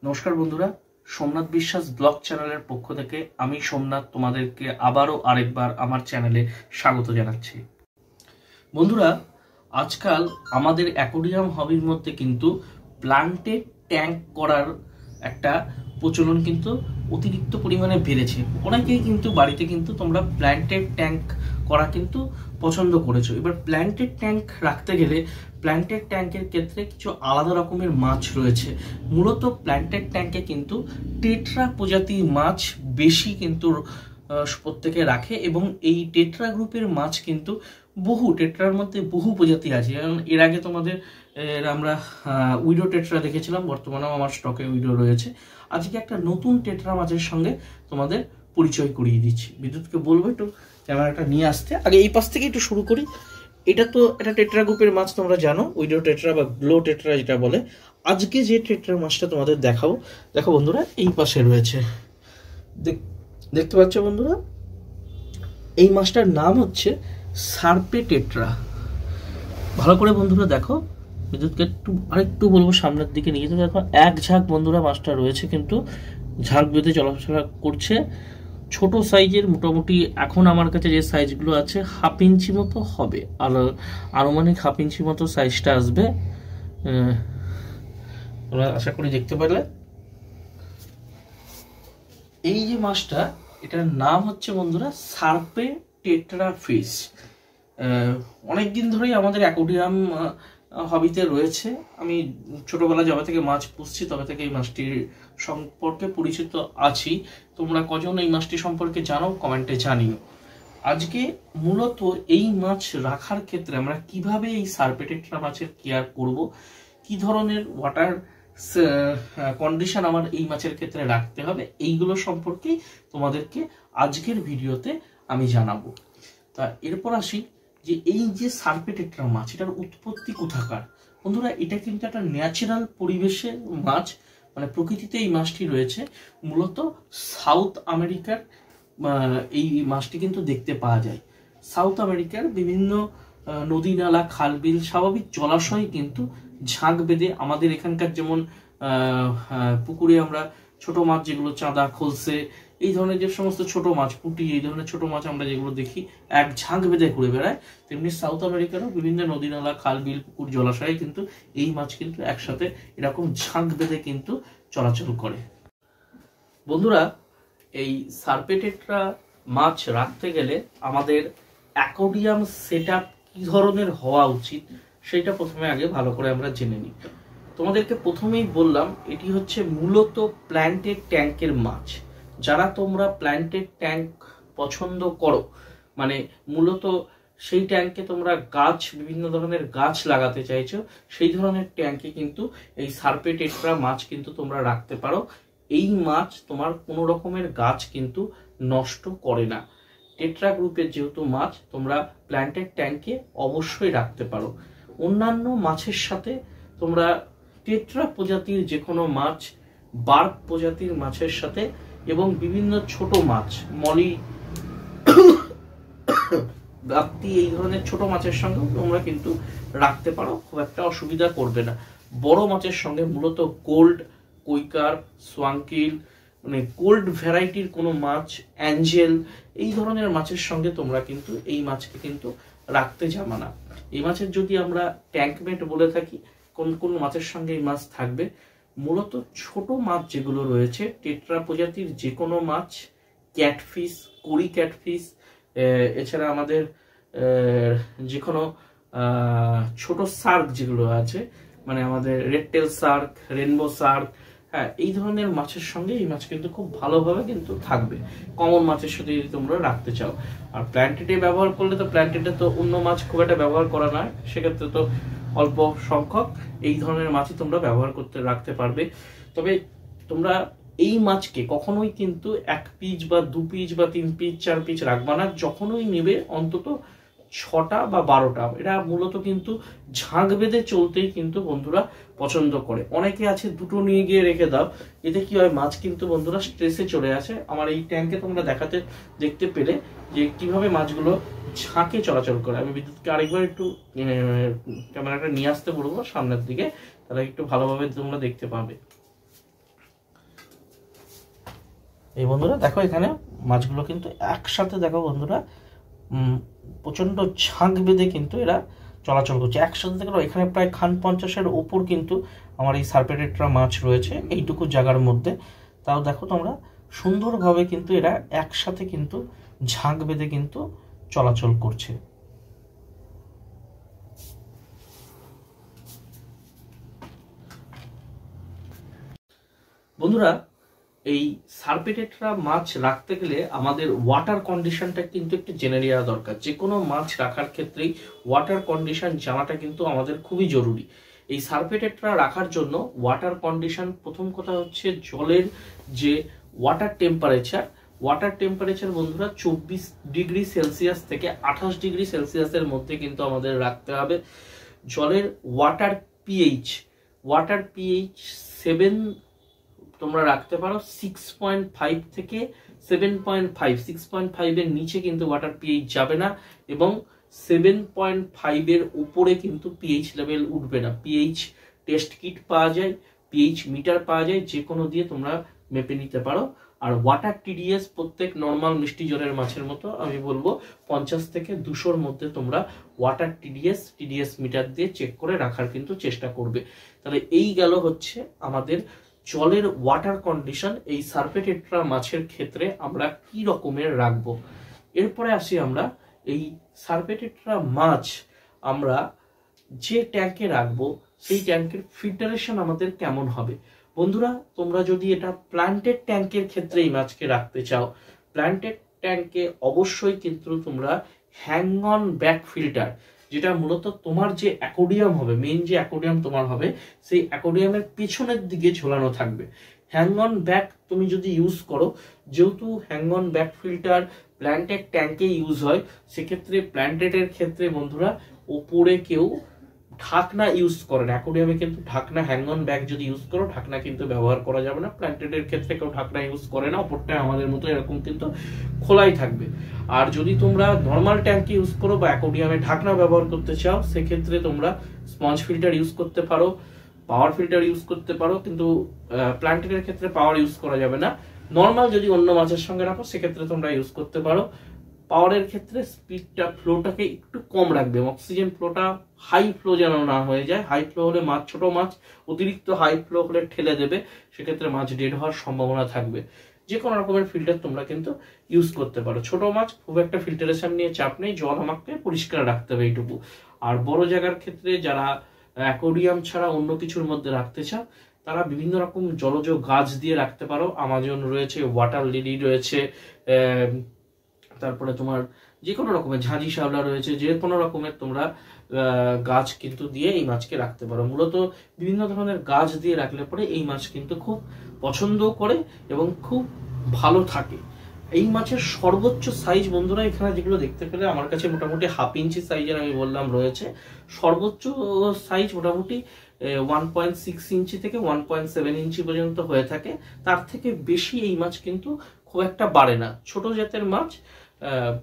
নমস্কার বন্ধুরা, সোমনাথ বিশ্বাস ব্লগ চ্যানেলের পক্ষ থেকে আমি সোমনাথ তোমাদেরকে আবারও আরেকবার আমার চ্যানেলে স্বাগত জানাচ্ছি। বন্ধুরা, আজকাল আমাদের অ্যাকোয়ারিয়াম হবির মধ্যে কিন্তু প্লান্টেড ট্যাঙ্ক করার একটা প্রচলন কিন্তু অতিরিক্ত পরিমাণে বেড়েছে। অনেকেই কিন্তু বাড়িতে কিন্তু তোমরা প্লান্টেড ট্যাঙ্ক করা কিন্তু পছন্দ করেছো। এবার প্লান্টেড ট্যাঙ্ক রাখতে গেলে প্লান্টেড ট্যাঙ্কের ক্ষেত্রে কিছু আলাদা রকমের মাছ রয়েছে। মূলত প্লান্টেড ট্যাঙ্কে কিন্তু টেট্রা প্রজাতির মাছ বেশি কিন্তু প্রত্যেকে রাখে, এবং এই টেট্রা গ্রুপের মাছ কিন্তু টেট্রার মধ্যে বহু প্রজাতি আছে। যেমন এর আগে তোমাদের আমরা উইডো টেট্রা দেখেছিলাম, বর্তমানেও আমার স্টকে উইডো রয়েছে। আজকে একটা নতুন টেট্রা মাছের সঙ্গে তোমাদের পরিচয় করিয়ে দিচ্ছি। বিদ্যুৎকে বলবো একটু ক্যামেরাটা নিয়ে আসতে। আগে এই পাশ থেকে একটু শুরু করি। এটা তো একটা টেট্রা গ্রুপের মাছ, তোমরা জানো, উইডো টেট্রা বা গ্লো টেট্রা যেটা বলে। আজকে যে টেট্রা মাছটা তোমাদের দেখাবো, দেখো বন্ধুরা, এই পাশে রয়েছে, দেখতে পাচ্ছ বন্ধুরা, এই মাছটার নাম হচ্ছে সার্পে টেট্রা। ভালো করে বন্ধুরা দেখো, বিদ্যুৎকে আরেকটু বলবো সামনের দিকে নিয়ে যেতে। দেখো এক ঝাঁক বন্ধুরা মাছটা রয়েছে, কিন্তু ঝাঁক বেঁধে চলাফেরা করছে। ছোট সাইজের, মোটামুটি এখন আমার কাছে যে সাইজগুলো আছে 1/2 ইঞ্চি মতো হবে, আর আনুমানিক 1/2 ইঞ্চি মতো সাইজটা আসবে। তোমরা আশা করি দেখতে পারলে। এই যে মাছটা, এটার নাম হচ্ছে বন্ধুরা সার্পে টেট্রা ফিশ। অনেকদিন ধরেই আমাদের অ্যাকোয়ারিয়াম হবিতে রয়েছে। আমি ছোটবেলা যবে থেকে মাছ পুষছি তবে থেকে এই মাছটির সম্পর্কে পরিচিত আছি। তোমরা কজন এই মাছটি সম্পর্কে জানো কমেন্টে জানিও। আজকে মূলত এই মাছ রাখার ক্ষেত্রে আমরা কিভাবে এই সার্পে টেট্রা মাছের কেয়ার করব, কি ধরনের ওয়াটার কন্ডিশন আমার এই মাছের ক্ষেত্রে রাখতে হবে, এইগুলো সম্পর্কে তোমাদেরকে আজকের ভিডিওতে আমি জানাবো। তা এরপর আসি যে এই যে সার্পে টেট্রা মাছ, এটার উৎপত্তি কোথাকার। বন্ধুরা, এটা কিন্তু একটা ন্যাচারাল পরিবেশের মাছ, মানে প্রকৃতিতে এই মাছটি রয়েছে। মূলত সাউথ আমেরিকার এই মাছটি কিন্তু দেখতে পাওয়া যায়। সাউথ আমেরিকার বিভিন্ন নদী নালা, খাল বিল, স্বাভাবিক জলাশয়ে কিন্তু ঝাঁক বেঁধে, আমাদের এখানকার যেমন পুকুরে আমরা ছোট মাছ যেগুলো চাঁদা, খলসে, এই ধরনের যে সমস্ত ছোট মাছ, পুঁটি, এই ধরনের ছোট মাছ আমরা যেগুলো দেখি এক ঝাঁক বেঁধে ঘুরে বেড়ায়, তেমনি সাউথ আমেরিকারও বিভিন্ন নদী নালা, খাল বিল, পুকুর, জলাশয়ে কিন্তু এই মাছ কিন্তু একসাথে এরকম ঝাঁক বেঁধে কিন্তু চলাচল করে। বন্ধুরা, এই সার্পে টেট্রা মাছ রাখতে গেলে আমাদের অ্যাকোয়ারিয়াম সেটআপ কি ধরনের হওয়া উচিত সেটা প্রথমে আগে ভালো করে আমরা জেনে নিই। তোমাদেরকে প্রথমেই বললাম, এটি হচ্ছে মূলত প্ল্যান্টেড ট্যাঙ্কের মাছ। যারা তোমরা প্ল্যান্টেড ট্যাঙ্ক পছন্দ করো, মানে মূলত সেই ট্যাঙ্কে তোমরা গাছ, বিভিন্ন ধরনের গাছ লাগাতে চাইছো, সেই ধরনের ট্যাঙ্কে কিন্তু এই সার্পে টেট্রা মাছ কিন্তু তোমরা রাখতে পারো। এই মাছ তোমার কোনো রকমের গাছ কিন্তু নষ্ট করে না। টেট্রা গ্রুপের যেহেতু মাছ, তোমরা প্ল্যান্টেড ট্যাঙ্কে অবশ্যই রাখতে পারো। অন্যান্য মাছের সাথে তোমরা টেট্রা প্রজাতির যে কোনো মাছ, বার্ক প্রজাতির মাছের সাথে, এবং বিভিন্ন ছোট মাছ, মলি, গাপ্তি, এই ধরনের ছোট মাছের সঙ্গে তোমরা কিন্তু রাখতে পারো, খুব একটা অসুবিধা করবে না। বড় মাছের সঙ্গে মূলত গোল্ড, কৈকার, সোয়াঙ্কিল, মানে গোল্ড ভ্যারাইটির কোনো মাছ, অ্যাঞ্জেল, এই ধরনের মাছের সঙ্গে তোমরা কিন্তু এই মাছকে কিন্তু রাখতে যাবে না। এই মাছের যদি আমরা ট্যাঙ্কমেট বলে থাকি, কোন কোন মাছের সঙ্গে এই মাছ থাকবে, মূলত ছোট মাছ যেগুলো রয়েছে, টেট্রা প্রজাতির যে কোনো মাছ, ক্যাটফিশ, কোরি ক্যাটফিশ, এছাড়া আমাদের যে কোনো ছোট শার্ক যেগুলো আছে, মানে আমাদের রেডটেল শার্ক, রেনবো শার্ক, হ্যাঁ, এই ধরনের মাছের সঙ্গে এই মাছ কিন্তু খুব ভালোভাবে কিন্তু থাকবে। কমন মাছের সাথে যদি তোমরা রাখতে চাও। আর প্ল্যান্টেডে ব্যবহার করলে তো প্ল্যান্টেডে তো অন্য মাছ খুব একটা ব্যবহার করা নয়, সেক্ষেত্রে তো অল্প সংখ্যক এই ধরনের মাছই তোমরা ব্যবহার করতে রাখতে পারবে। তবে তোমরা এই মাছকে কখনোই কিন্তু 1 পিস বা 2 পিস বা 3 পিস 4 পিস রাখবা না। যখনই নেবে অন্তত 6টা বা 12টা। এরা মূলত কিন্তু ঝাঁক বেঁধে চলতেই কিন্তু বন্ধুরা পছন্দ করে। অনেকে আছে 2টো নিয়ে গিয়ে রেখে দাও, এতে কি হয়, মাছ কিন্তু বন্ধুরা স্ট্রেসে চলে আসে। আমার এই ট্যাঙ্কে তোমরা দেখতে পেলে যে কিভাবে মাছগুলো ঝাঁকে চলাচল করে। আমি বিদ্যুৎকে আরেকবার একটু ক্যামেরাটা নিয়ে আসতে বলবো সামনের দিকে, তাহলে একটু ভালোভাবে তোমরা দেখতে পাবে। এই বন্ধুরা দেখো এখানে মাছগুলো কিন্তু একসাথে দেখো বন্ধুরা প্রচণ্ড ঝাঁক বেঁধে কিন্তু এরা চলাচল করছে একসাথে। দেখো এখানে প্রায় খান 50-এর ওপর কিন্তু আমার এই সার্পে টেট্রা মাছ রয়েছে এইটুকু জায়গার মধ্যে। তাও দেখো তোমরা সুন্দরভাবে কিন্তু এরা একসাথে কিন্তু ঝাঁক বেঁধে কিন্তু চলাচল করছে। বন্ধুরা এই সার্পে টেট্রা মাছ রাখতে গেলে আমাদের ওয়াটার কন্ডিশনটা কিন্তু একটু জেনে নেওয়া দরকার। যে কোনো মাছ রাখার ক্ষেত্রেই ওয়াটার কন্ডিশন জানাটা কিন্তু আমাদের খুবই জরুরি। এই সার্পে টেট্রা রাখার জন্য ওয়াটার কন্ডিশন, প্রথম কথা হচ্ছে জলের যে ওয়াটার টেম্পারেচার বন্ধুরা 24 ডিগ্রি সেলসিয়াস থেকে 28 ডিগ্রি সেলসিয়াসের মধ্যে কিন্তু আমাদের রাখতে হবে। জলের ওয়াটার পিএইচ 7 তোমরা রাখতে পারো। 6.5 থেকে 7.5, 6.5 এর নিচে কিন্তু ওয়াটার পিএইচ যাবে না এবং 7.5 এর উপরে কিন্তু পিএইচ লেভেল উঠবে না। পিএইচ টেস্ট কিট পাওয়া যায়, পিএইচ মিটার পাওয়া যায়, যে কোনো দিয়ে তোমরা মেপে নিতে পারো। আর ওয়াটার টিডিএস প্রত্যেক নর্মাল মিষ্টি জলের মাছের মতো আমি বলবো 50 থেকে 200-র মধ্যে তোমরা ওয়াটার টিডিএস মিটার দিয়ে চেক করে রাখার কিন্তু চেষ্টা করবে। তাহলে এই গেল হচ্ছে আমাদের জলের ওয়াটার কন্ডিশন। এই সার্পে টেট্রা মাছের ক্ষেত্রে আমরা কি রকমের রাখবো। এরপরে আসি আমরা এই সার্পে টেট্রা মাছ আমরা যে ট্যাঙ্কে রাখবো সেই ট্যাঙ্কের ফিল্টারেশন আমাদের কেমন হবে। বন্ধুরা তোমরা যদি এটা প্ল্যান্টেড ট্যাঙ্কের ক্ষেত্রে এই মাছকে রাখতে চাও, প্ল্যান্টেড ট্যাঙ্কে অবশ্যই কিন্তু তোমরা হ্যাং অন ব্যাক ফিল্টার, যেটা মূলত তোমার যে অ্যাকোরিয়াম হবে, মেইন যে অ্যাকোরিয়াম তোমার হবে সেই অ্যাকোরিয়ামের পিছনের দিকে ঝোলানো থাকবে। হ্যাং অন ব্যাক তুমি যদি ইউজ করো, যেহেতু hang on back filter planted ট্যাঙ্কে ইউজ হয়, সেক্ষেত্রে প্ল্যান্টেডের ক্ষেত্রে বন্ধুরা ওপরে কেউ ঢাকনা ইউজ করে না। অ্যাকোরিয়ামে কিন্তু ঢাকনা, হ্যাং অন ব্যাগ যদি ইউজ করো ঢাকনা কিন্তু ব্যবহার করা যাবে না। প্ল্যান্টেডের ক্ষেত্রে কেউ ঢাকনা ইউজ করে না, ওপরটা আমাদের মতো এরকম কিন্তু খোলাই থাকবে। আর যদি তোমরা নর্মাল ট্যাঙ্ক ইউজ করো বা অ্যাকোরিয়ামে ঢাকনা ব্যবহার করতে চাও, সেক্ষেত্রে তোমরা স্পঞ্জ ফিল্টার ইউজ করতে পারো, পাওয়ার ফিল্টার ইউজ করতে পারো, কিন্তু প্ল্যান্টেডের ক্ষেত্রে পাওয়ার ইউজ করা যাবে না। নর্মাল যদি অন্য মাছের সঙ্গে রাখো সেক্ষেত্রে তোমরা ইউজ করতে পারো। পাওয়ারের ক্ষেত্রে স্পিডটা, ফ্লোটাকে একটু কম রাখবে, অক্সিজেন ফ্লোটা হাই ফ্লো যেন না হয়ে যায়। হাই ফ্লো হলে মাছ, ছোট মাছ অতিরিক্ত হাই ফ্লো হলে ঠেলে দেবে, সেক্ষেত্রে মাছ ডেড হওয়ার সম্ভাবনা থাকবে। যে কোনো রকমের ফিল্টার তোমরা কিন্তু ইউজ করতে পারো। ছোট মাছ খুব একটা ফিল্টারেশন নিয়ে চাপ নেই, জল আমাকে পরিষ্কার রাখতে হবে এইটুকু। আর বড় জায়গার ক্ষেত্রে যারা অ্যাকোরিয়াম ছাড়া অন্য কিছুর মধ্যে রাখতে চাও, তারা বিভিন্ন রকম জলজ গাছ দিয়ে রাখতে পারো। আমাজন রয়েছে, ওয়াটার লিলি রয়েছে, তারপরে তোমার যে কোনো রকমের ঝাঁঝি শ্যাওলা রয়েছে, যে কোনো রকমের তোমরা গাছ কিন্তু দিয়ে এই মাছকে রাখতে পারো। মূলত বিভিন্ন ধরনের গাছ দিয়ে রাখলে পরে এই মাছ কিন্তু খুব পছন্দ করে এবং খুব ভালো থাকে। এই মাছের সর্বোচ্চ সাইজ বন্ধুরা এখানে যেগুলো দেখতে পেলে আমার কাছে মোটামুটি 1/2 ইঞ্চি সাইজের আমি বললাম রয়েছে। সর্বোচ্চ সাইজ মোটামুটি 1.6 ইঞ্চি থেকে 1.7 ইঞ্চি পর্যন্ত হয়ে থাকে। তার থেকে বেশি এই মাছ কিন্তু খুব একটা বাড়ে না, ছোট জাতের মাছ।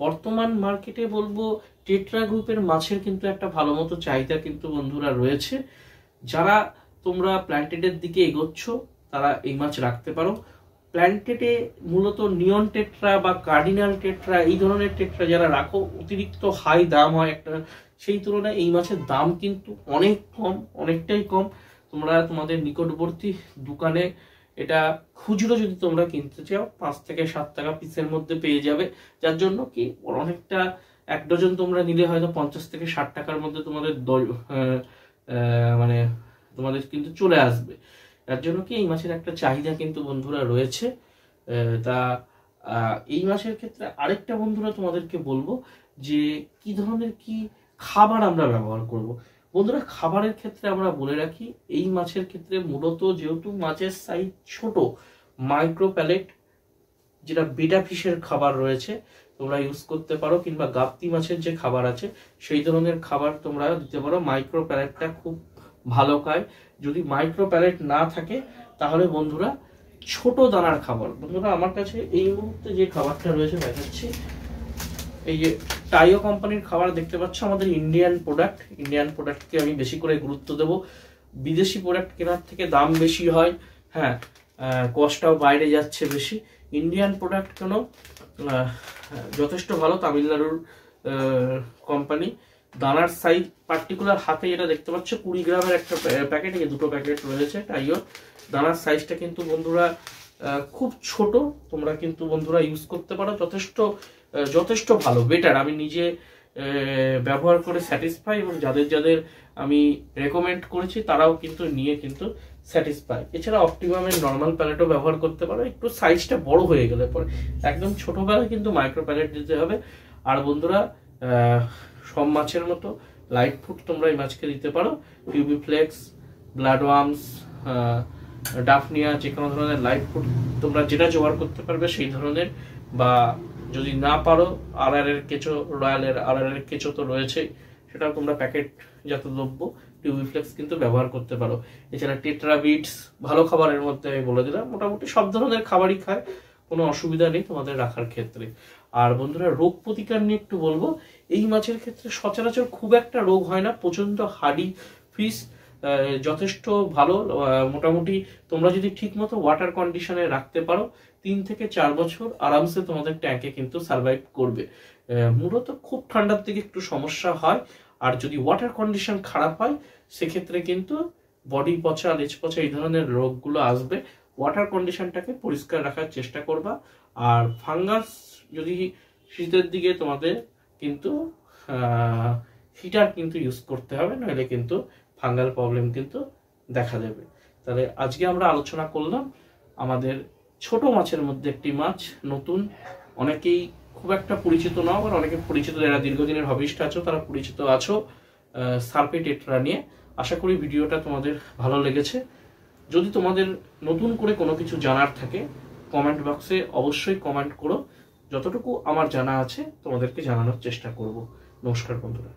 বর্তমান মার্কেটে বলবো টেট্রা গ্রুপের মাছের কিন্তু একটা ভালো মতো চাহিদা কিন্তু বন্ধুরা রয়েছে। যারা তোমরা প্ল্যান্টেডের দিকে এগোচ্ছ তারা এই মাছ রাখতে পারো। প্ল্যান্টেডে মূলত নিয়ন টেট্রা বা কার্ডিনাল টেট্রা, এই ধরনের টেট্রা যারা রাখো অতিরিক্ত হাই দাম হয় একটা, সেই তুলনায় এই মাছের দাম কিন্তু অনেক কম, অনেকটাই কম। তোমরা তোমাদের নিকটবর্তী দোকানে এটা খুচরো যদি তোমরা কিনতে চাও 5 থেকে 7 টাকা পিসের মধ্যে পেয়ে যাবে, যার জন্য কি অনেকটা, 1 ডজন তোমরা নিলে হয়তো 50 থেকে 60 টাকার মধ্যে তোমাদের মানে তোমাদের কিন্তু চলে আসবে। যার জন্য কি এই মাছের একটা চাহিদা কিন্তু বন্ধুরা রয়েছে। তা এই মাছের ক্ষেত্রে আরেকটা বন্ধুরা তোমাদেরকে বলবো যে কি ধরনের কি খাবার আমরা ব্যবহার করব। বন্ধুরা খাবারের ক্ষেত্রে আমরা বলে রাখি, এই মাছের ক্ষেত্রে মূলত যেহেতু মাছের সাইজ ছোট, মাইক্রো প্যালেট যেটা বেটা ফিশের খাবার রয়েছে তোমরা ইউজ করতে পারো, কিংবা গাপ্তি মাছের যে খাবার আছে সেই ধরনের খাবার তোমরা দিতে পারো। মাইক্রো প্যালেটটা খুব ভালো খায়। যদি মাইক্রো প্যালেট না থাকে তাহলে বন্ধুরা ছোট দানার খাবার, বন্ধুরা আমার কাছে এই মুহূর্তে যে খাবারটা রয়েছে দেখাচ্ছি, এই যে টাইও কোম্পানির খাবার দেখতে পাচ্ছ, আমাদের ইন্ডিয়ান প্রোডাক্টকে আমি বেশি করে গুরুত্ব দেব। বিদেশি প্রোডাক্ট কেনার থেকে দাম বেশি হয়, হ্যাঁ, কস্টটাও বাইরে যাচ্ছে বেশি। ইন্ডিয়ান প্রোডাক্ট কেন যথেষ্ট ভালো, তামিলনাড়ুর কোম্পানি। দানার সাইজ পার্টিকুলার হাতে যেটা দেখতে পাচ্ছ 20 গ্রামের একটা প্যাকেট, এই দুটো প্যাকেট রয়েছে টাইওর। দানার সাইজটা কিন্তু বন্ধুরা খুব ছোট, তোমরা কিন্তু বন্ধুরা ইউজ করতে পারো, যথেষ্ট ভালো, বেটার। আমি নিজে ব্যবহার করে স্যাটিসফাই, এবং যাদের আমি রেকমেন্ড করেছি তারাও কিন্তু নিয়ে কিন্তু স্যাটিসফাই। এছাড়া অপটিমামের নর্মাল প্যালেটও ব্যবহার করতে পারো, একটু সাইজটা বড় হয়ে গেলে পরে। একদম ছোটবেলায় কিন্তু মাইক্রো প্যালেট দিতে হবে। আর বন্ধুরা সব মাছের মতো লাইট ফুড তোমরা এই মাছকে দিতে পারো। টিউবিফ্লেক্স, ব্লাডওয়ার্মস, ডাফনিয়া, যে কোনো ধরনের লাইট ফুড তোমরা যেটা জোগাড় করতে পারবে সেই ধরনের, বা যদি না পারো আরআরের কেঁচো, রয়্যালের আরআরের কেঁচো তো রয়েছেই, সেটাও তোমরা প্যাকেট জাত দ্রব্য টিউবিফ্লেক্স কিন্তু ব্যবহার করতে পারো। এছাড়া টেট্রাবিটস ভালো খাবারের মধ্যে আমি বলে দিলাম, মোটামুটি সব ধরনের খাবারই খায়, কোনো অসুবিধা নেই তোমাদের রাখার ক্ষেত্রে। আর বন্ধুরা রোগ প্রতিকার নিয়ে একটু বলবো। এই মাছের ক্ষেত্রে সচরাচর খুব একটা রোগ হয় না, প্রচন্ড হার্ডি ফিশ, যথেষ্ট ভালো। মোটামুটি তোমরা যদি ঠিক মতো ওয়াটার কন্ডিশনে রাখতে পারো 3 থেকে 4 বছর আরামসে তোমাদের ট্যাঙ্কে কিন্তু সার্ভাইভ করবে। মূলত খুব ঠান্ডার দিকে একটু সমস্যা হয়, আর যদি ওয়াটার কন্ডিশন খারাপ হয় সেক্ষেত্রে কিন্তু বডি পচা, লেজ পচা এই ধরনের রোগগুলো আসবে। ওয়াটার কন্ডিশনটাকে পরিষ্কার রাখার চেষ্টা করবা। আর ফাঙ্গাস যদি শীতের দিকে তোমাদের কিন্তু হিটার কিন্তু ইউজ করতে হবে, নইলে কিন্তু ফাঙ্গাল প্রবলেম কিন্তু দেখা দেবে। তাহলে আজকে আমরা আলোচনা করলাম আমাদের ছোট মাছের মধ্যে একটি মাছ, নতুন, অনেকেই খুব একটা পরিচিত না, আবার অনেকে পরিচিত, যারা দীর্ঘদিনের হবিস্ট আছো তারা পরিচিত আছো সার্পে টেট্রা নিয়ে। আশা করি ভিডিওটা তোমাদের ভালো লেগেছে। যদি তোমাদের নতুন করে কোনো কিছু জানার থাকে কমেন্ট বক্সে অবশ্যই কমেন্ট করো, যতটুকু আমার জানা আছে তোমাদেরকে জানানোর চেষ্টা করব। নমস্কার বন্ধুরা।